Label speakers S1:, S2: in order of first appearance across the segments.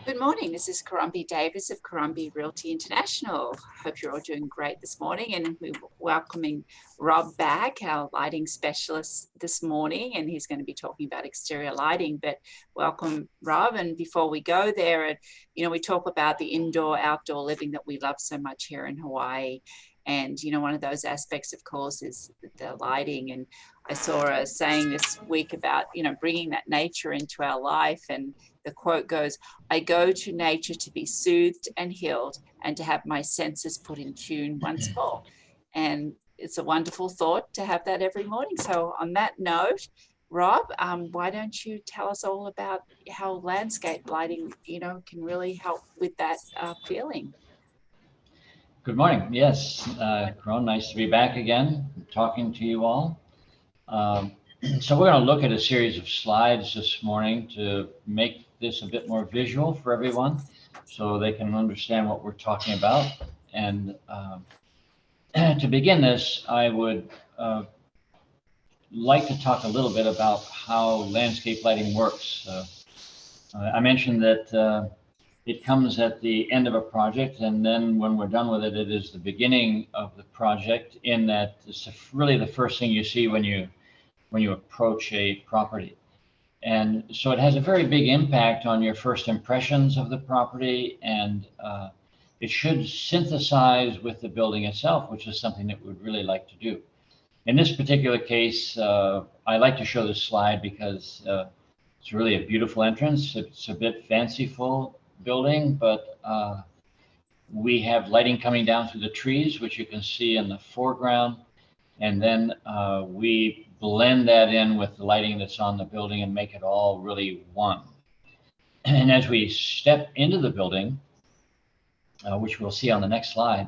S1: Good morning. This is Karumbi Davis of Karumbi Realty International. Hope you're all doing great this morning, and we're welcoming Rob back, our lighting specialist this morning, and he's going to be talking about exterior lighting. But welcome, Rob. And before we go there, we talk about the indoor outdoor living that we love so much here in Hawaii. And one of those aspects, of course, is the lighting. And I saw a saying this week about bringing that nature into our life, and the quote goes, "I go to nature to be soothed and healed and to have my senses put in tune once more." And it's a wonderful thought to have that every morning. So on that note, Rob, why don't you tell us all about how landscape lighting, can really help with that feeling?
S2: Good morning. Yes, Caron, nice to be back again, talking to you all. Um, so we're going to look at a series of slides this morning to make this a bit more visual for everyone so they can understand what we're talking about. And to begin this, I would like to talk a little bit about how landscape lighting works. I mentioned that it comes at the end of a project, and then when we're done with it, it is the beginning of the project, in that it's really the first thing you see when you approach a property. And so it has a very big impact on your first impressions of the property, and it should synthesize with the building itself, which is something that we'd really like to do. In this particular case, I like to show this slide because it's really a beautiful entrance. It's a bit fanciful building, but we have lighting coming down through the trees, which you can see in the foreground. And then we blend that in with the lighting that's on the building and make it all really one. And as we step into the building, which we'll see on the next slide,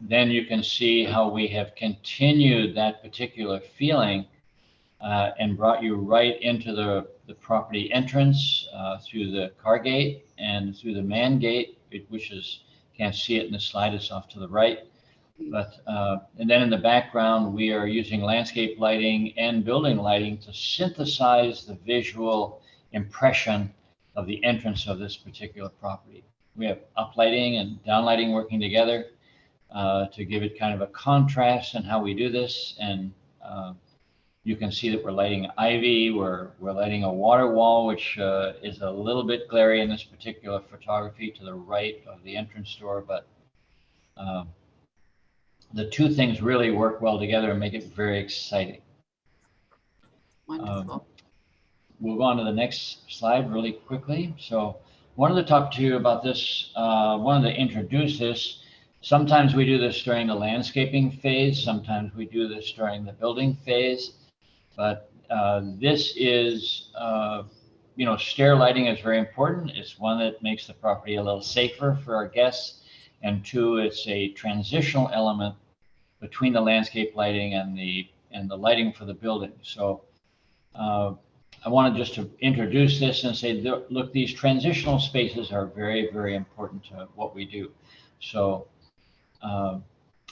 S2: then you can see how we have continued that particular feeling and brought you right into the property entrance through the car gate and through the man gate, which is, can't see it in the slide, it's off to the right. But and then in the background, we are using landscape lighting and building lighting to synthesize the visual impression of the entrance of this particular property. We have uplighting and downlighting working together to give it kind of a contrast in how we do this. And you can see that we're lighting ivy, we're lighting a water wall, which is a little bit glary in this particular photography to the right of the entrance door, but the two things really work well together and make it very exciting.
S1: Wonderful.
S2: We'll go on to the next slide really quickly. So wanted to talk to you about this, wanted to introduce this. Sometimes we do this during the landscaping phase, sometimes we do this during the building phase, but this is, stair lighting is very important. It's one that makes the property a little safer for our guests. And two, it's a transitional element between the landscape lighting and the lighting for the building. So I wanted just to introduce this and say, look, these transitional spaces are very, very important to what we do. So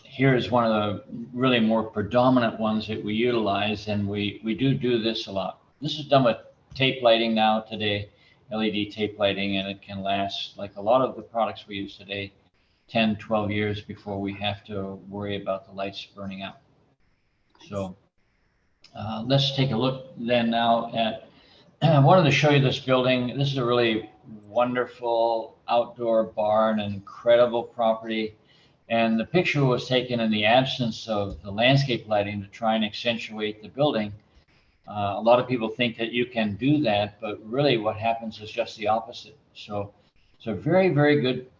S2: here's one of the really more predominant ones that we utilize, and we do this a lot. This is done with tape lighting now today, LED tape lighting, and it can last, like a lot of the products we use today, 10, 12 years before we have to worry about the lights burning out. So let's take a look then now at, I wanted to show you this building. This is a really wonderful outdoor barn, an incredible property. And the picture was taken in the absence of the landscape lighting to try and accentuate the building. A lot of people think that you can do that, but really what happens is just the opposite. So it's a very, very good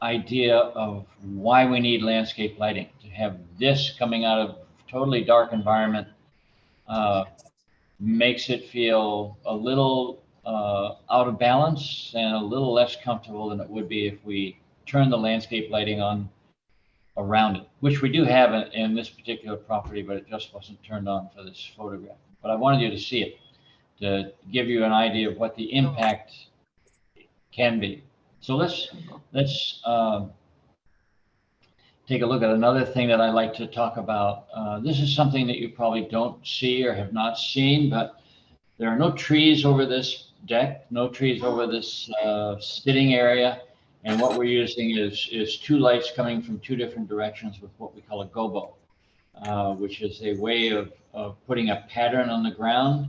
S2: idea of why we need landscape lighting. To have this coming out of a totally dark environment makes it feel a little out of balance and a little less comfortable than it would be if we turn the landscape lighting on around it, which we do have in this particular property, but it just wasn't turned on for this photograph. But I wanted you to see it to give you an idea of what the impact can be. So let's take a look at another thing that I like to talk about. This is something that you probably don't see or have not seen, but there are no trees over this deck, no trees over this sitting area. And what we're using is two lights coming from two different directions with what we call a gobo, which is a way of putting a pattern on the ground.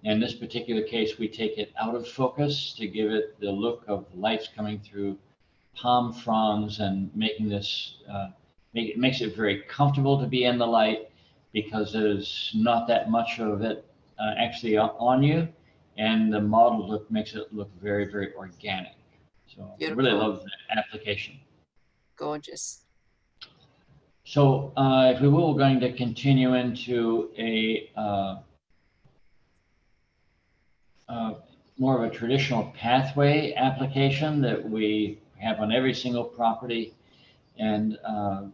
S2: In this particular case, we take it out of focus to give it the look of lights coming through palm fronds and making this, makes it very comfortable to be in the light because there's not that much of it actually on you. And the model makes it look very, very organic. So I really love the application.
S1: Gorgeous.
S2: So if we will, we're going to continue into a more of a traditional pathway application that we have on every single property. And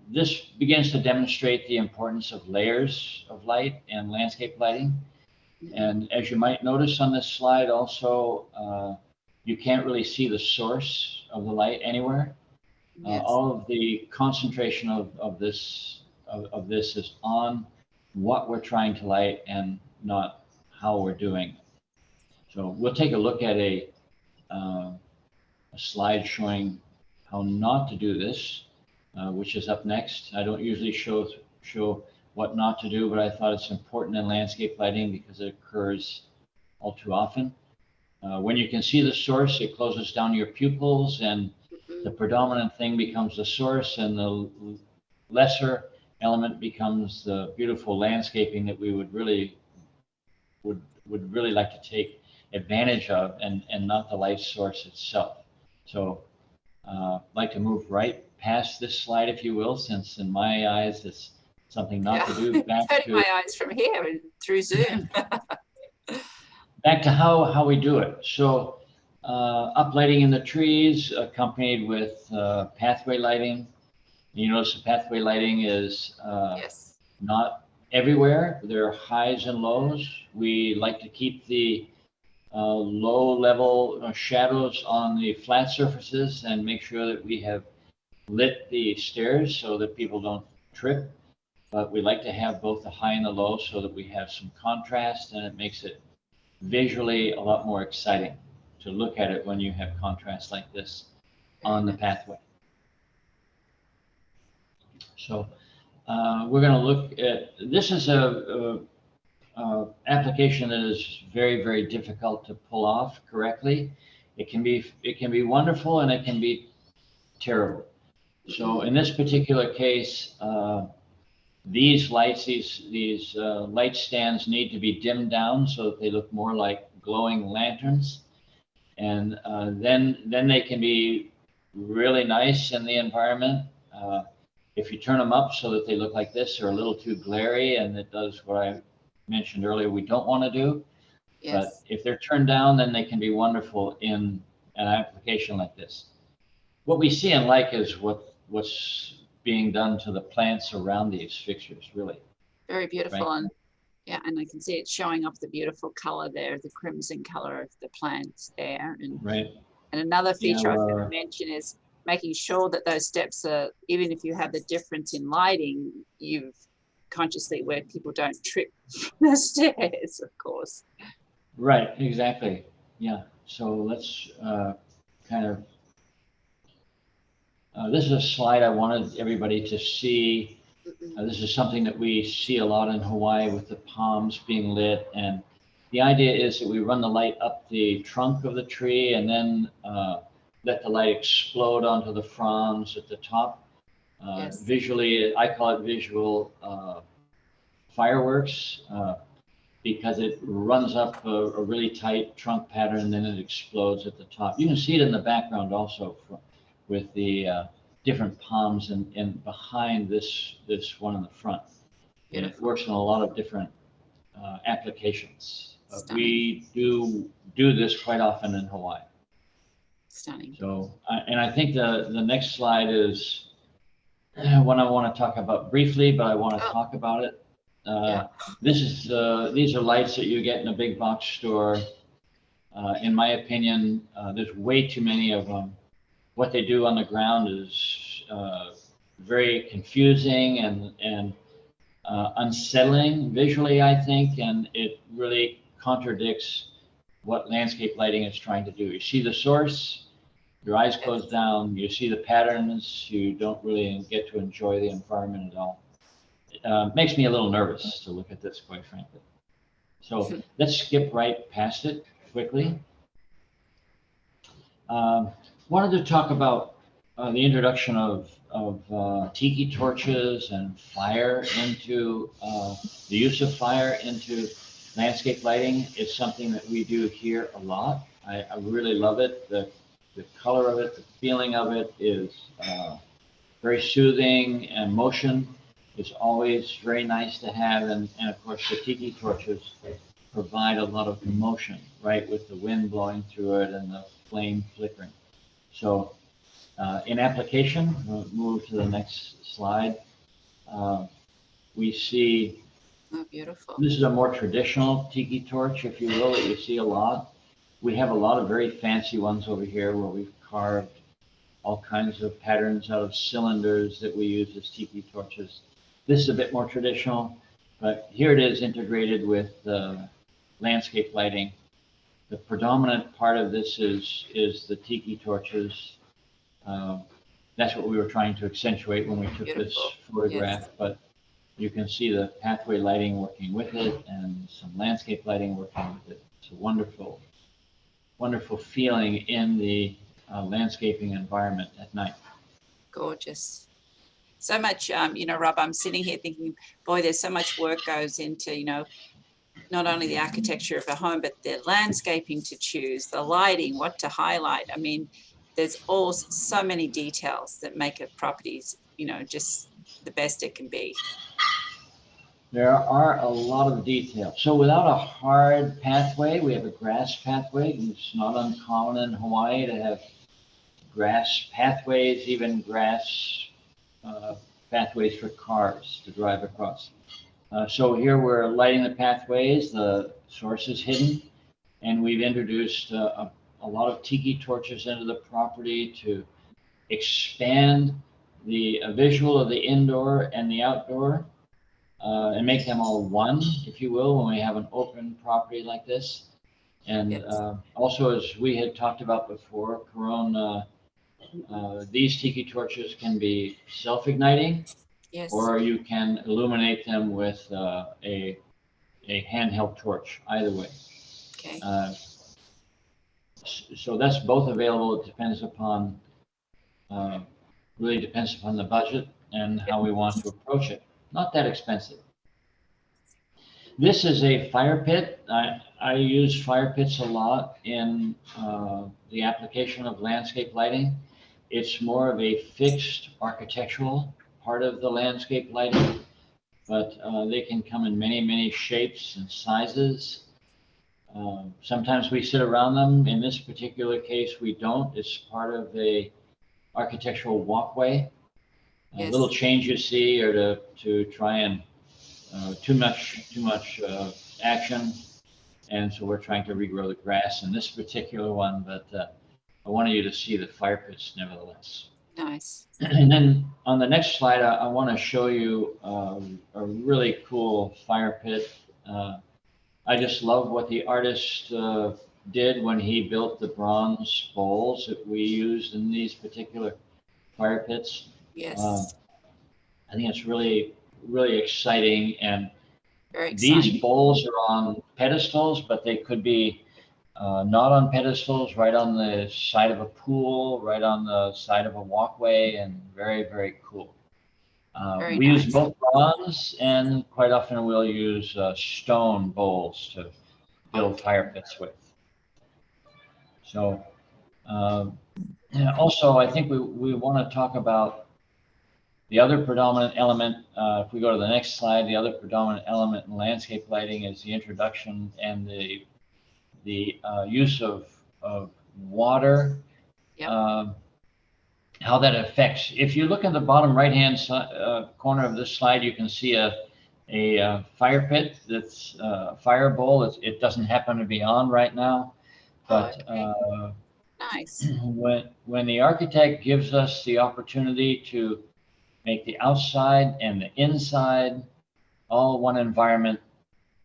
S2: this begins to demonstrate the importance of layers of light and landscape lighting. And as you might notice on this slide also, you can't really see the source of the light anywhere. Yes. All of the concentration of this is on what we're trying to light and not how we're doing it. So we'll take a look at a slide showing how not to do this, which is up next. I don't usually show what not to do, but I thought it's important in landscape lighting because it occurs all too often. When you can see the source, it closes down your pupils and the predominant thing becomes the source and the lesser element becomes the beautiful landscaping that we would really like to take advantage of and not the light source itself. So I'd like to move right past this slide, if you will, since in my eyes it's something not to do.
S1: Back to my eyes from here and through Zoom.
S2: Back to how we do it. So uplighting in the trees accompanied with pathway lighting. You notice the pathway lighting is
S1: yes.
S2: not everywhere. There are highs and lows. We like to keep the low level shadows on the flat surfaces and make sure that we have lit the stairs so that people don't trip. But we like to have both the high and the low so that we have some contrast, and it makes it visually a lot more exciting to look at it when you have contrast like this on the pathway. So we're going to look at, this is a application that is very, very difficult to pull off correctly. It can be wonderful and it can be terrible. So in this particular case, these lights, these light stands need to be dimmed down so that they look more like glowing lanterns. And then they can be really nice in the environment. If you turn them up so that they look like this, they're a little too glary, and it does what I mentioned earlier we don't want to do. Yes. But if they're turned down, then they can be wonderful in an application like this. What we see and like is what's being done to the plants around these fixtures, really.
S1: Very beautiful. Right? And yeah, and I can see it showing off the beautiful color there, the crimson color of the plants there. And, right. And another feature I forgot to mention is making sure that those steps are, even if you have the difference in lighting, you've consciously where people don't trip the stairs, of course.
S2: Right, exactly. Yeah, so let's kind of, this is a slide I wanted everybody to see. This is something that we see a lot in Hawaii with the palms being lit. And the idea is that we run the light up the trunk of the tree and then let the light explode onto the fronds at the top. Yes. Visually, I call it visual fireworks because it runs up a really tight trunk pattern and then it explodes at the top. You can see it in the background also with the different palms and behind this one in the front. And it works in a lot of different applications. We do this quite often in Hawaii.
S1: Stunning.
S2: So, and I think the next slide is one I want to talk about briefly, but I want to talk about it. These are lights that you get in a big box store. In my opinion, there's way too many of them. What they do on the ground is very confusing and unsettling visually, I think, and it really contradicts what landscape lighting is trying to do. You see the source, your eyes close down, you see the patterns, you don't really get to enjoy the environment at all. Makes me a little nervous to look at this, quite frankly. So let's skip right past it quickly. Wanted to talk about the introduction of tiki torches and fire into the use of fire into landscape lighting. It's something that we do here a lot. I really love it. The color of it, the feeling of it is very soothing, and motion is always very nice to have. And of course, the tiki torches provide a lot of motion, right, with the wind blowing through it and the flame flickering. So in application, we'll move to the next slide. We see,
S1: oh, beautiful.
S2: This is a more traditional tiki torch, if you will, that you see a lot. We have a lot of very fancy ones over here where we've carved all kinds of patterns out of cylinders that we use as tiki torches. This is a bit more traditional, but here it is integrated with landscape lighting. The predominant part of this is the tiki torches. That's what we were trying to accentuate when we took
S1: Beautiful.
S2: this photograph,
S1: Yes.
S2: but you can see the pathway lighting working with it and some landscape lighting working with it. It's a wonderful, wonderful feeling in the landscaping environment at night.
S1: Gorgeous. So much, Rob, I'm sitting here thinking, boy, there's so much work goes into, not only the architecture of a home, but the landscaping to choose, the lighting, what to highlight. I mean, there's so many details that make a properties, just the best it can be.
S2: There are a lot of details. So without a hard pathway, we have a grass pathway. It's not uncommon in Hawaii to have grass pathways, even grass pathways for cars to drive across. So here we're lighting the pathways, the source is hidden, and we've introduced a lot of tiki torches into the property to expand the visual of the indoor and the outdoor and make them all one, if you will, when we have an open property like this. And
S1: Yes.
S2: Also, as we had talked about before, Caron, these tiki torches can be self-igniting.
S1: Yes.
S2: Or you can illuminate them with a handheld torch, either way.
S1: Okay.
S2: So that's both available. It depends upon, really depends upon the budget and how we want to approach it. Not that expensive. This is a fire pit. I use fire pits a lot in the application of landscape lighting. It's more of a fixed architectural part of the landscape lighting, but they can come in many, many shapes and sizes. Sometimes we sit around them. In this particular case, we don't. It's part of a architectural walkway.
S1: Yes.
S2: A little change you see or to try and too much action, and so we're trying to regrow the grass in this particular one, but I wanted you to see the fire pits nevertheless.
S1: Nice.
S2: And then on the next slide, I want to show you a really cool fire pit. I just love what the artist did when he built the bronze bowls that we used in these particular fire pits.
S1: Yes.
S2: I think it's really, really exciting. And
S1: very exciting.
S2: These bowls are on pedestals, but they could be not on pedestals, right on the side of a pool, right on the side of a walkway, and very, very cool. We use both bronze, and quite often we'll use stone bowls to build fire pits with. So also, I think we want to talk about the other predominant element. If we go to the next slide, the other predominant element in landscape lighting is the introduction and the use of water.
S1: Yep.
S2: How that affects. If you look at the bottom right-hand corner of this slide, you can see a fire pit that's a fire bowl. It doesn't happen to be on right now, but
S1: nice.
S2: When the architect gives us the opportunity to make the outside and the inside all one environment,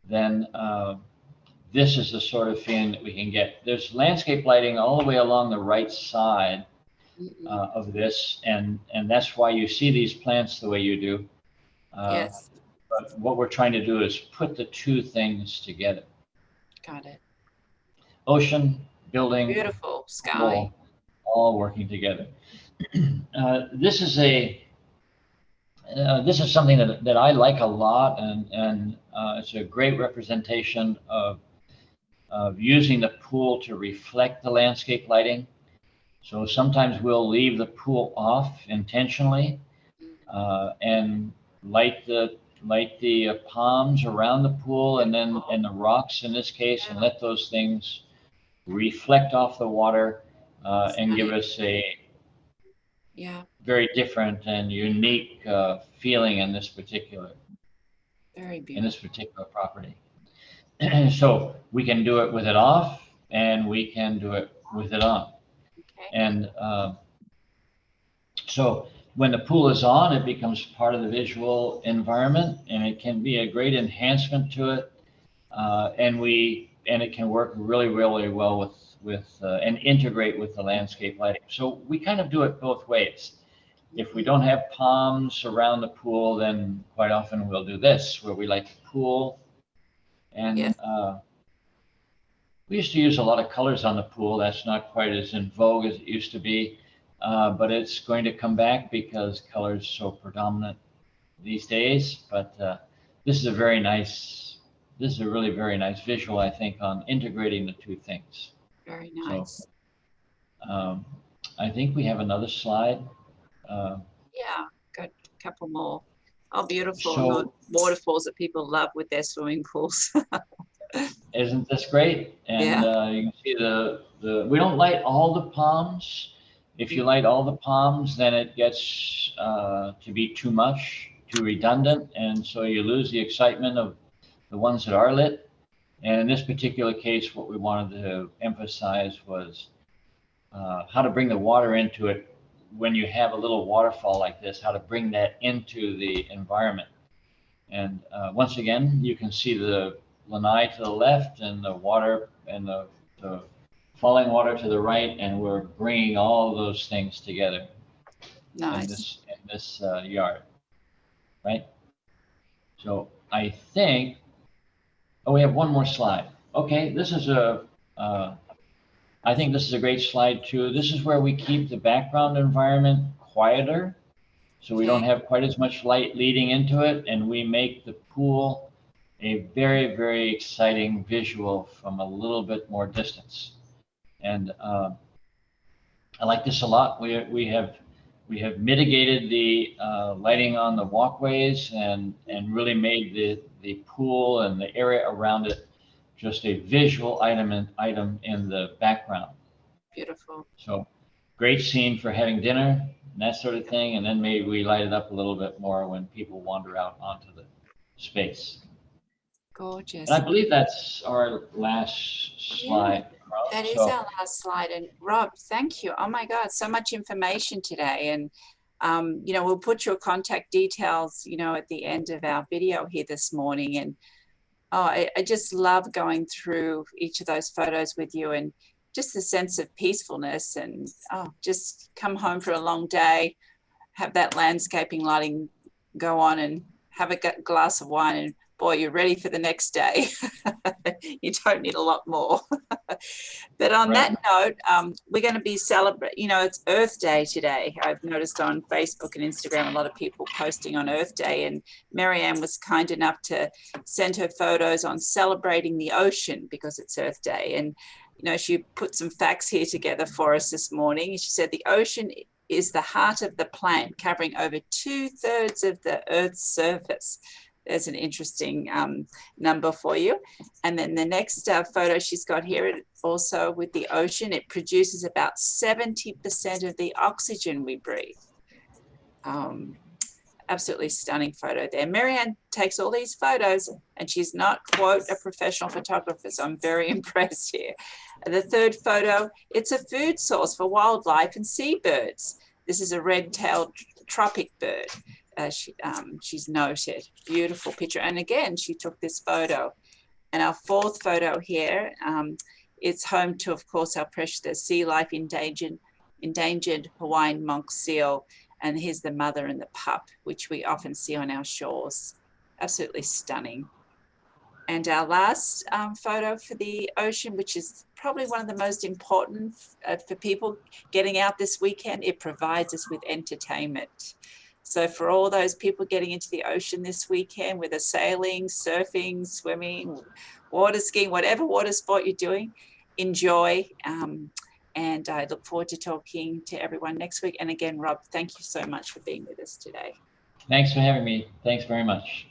S2: then this is the sort of feeling that we can get. There's landscape lighting all the way along the right side of this, and that's why you see these plants the way you do.
S1: Yes.
S2: But what we're trying to do is put the two things together.
S1: Got it.
S2: Ocean, building,
S1: Beautiful sky.
S2: all working together. This is something that I like a lot, and it's a great representation of using the pool to reflect the landscape lighting. So sometimes we'll leave the pool off intentionally and light the palms around the pool and the rocks in this case, and let those things reflect off the water and give us a very different and unique feeling in this particular property. So we can do it with it off, and we can do it with it on.
S1: Okay.
S2: And so when the pool is on, it becomes part of the visual environment, and it can be a great enhancement to it. And it can work really, really well with and integrate with the landscape lighting. So we kind of do it both ways. If we don't have palms around the pool, then quite often we'll do this, where we light the pool. And we used to use a lot of colors on the pool. That's not quite as in vogue as it used to be, but it's going to come back because color is so predominant these days. But this is a really very nice visual, I think, on integrating the two things.
S1: Very nice.
S2: So, I think we have another slide.
S1: Yeah, got a couple more. Oh, beautiful. So, waterfalls that people love with their swimming pools.
S2: Isn't this great? And you can see we don't light all the palms. If you light all the palms, then it gets to be too much, too redundant. And so you lose the excitement of the ones that are lit. And in this particular case, what we wanted to emphasize was how to bring the water into it when you have a little waterfall like this, how to bring that into the environment. And once again, you can see the lanai to the left and the water and the falling water to the right, and we're bringing all those things together in this yard, right? So I think, we have one more slide. Okay, this is I think this is a great slide too. This is where we keep the background environment quieter, so we don't have quite as much light leading into it, and we make the pool a very, very exciting visual from a little bit more distance. And I like this a lot. We have mitigated the lighting on the walkways and really made the pool and the area around it just a visual item in the background.
S1: Beautiful.
S2: So great scene for having dinner and that sort of thing. And then maybe we light it up a little bit more when people wander out onto the space.
S1: Gorgeous.
S2: And I believe that's our last slide.
S1: That is our last slide. And Rob, thank you. Oh my God, so much information today. And, we'll put your contact details, at the end of our video here this morning. And I just love going through each of those photos with you, and just the sense of peacefulness, and just come home for a long day, have that landscaping lighting go on, and have a glass of wine, and boy, you're ready for the next day. You don't need a lot more. But on that note, we're going to be celebrating, it's Earth Day today. I've noticed on Facebook and Instagram a lot of people posting on Earth Day, and Marianne was kind enough to send her photos on celebrating the ocean because it's Earth Day. And, she put some facts here together for us this morning. She said the ocean is the heart of the planet, covering over 2/3 of the Earth's surface. There's an interesting number for you. And then the next photo she's got here, also with the ocean, it produces about 70% of the oxygen we breathe. Absolutely stunning photo there. Marianne takes all these photos, and she's not, quote, a professional photographer, so I'm very impressed here. The third photo, it's a food source for wildlife and seabirds. This is a red-tailed tropic bird. She's noted. Beautiful picture. And again, she took this photo And our fourth photo here, it's home to, of course, our precious sea life endangered Hawaiian monk seal. And here's the mother and the pup, which we often see on our shores. Absolutely stunning. And our last photo for the ocean, which is probably one of the most important for people getting out this weekend, it provides us with entertainment. So for all those people getting into the ocean this weekend, whether sailing, surfing, swimming, water skiing, whatever water sport you're doing, enjoy. And I look forward to talking to everyone next week. And again, Rob, thank you so much for being with us today.
S2: Thanks for having me. Thanks very much.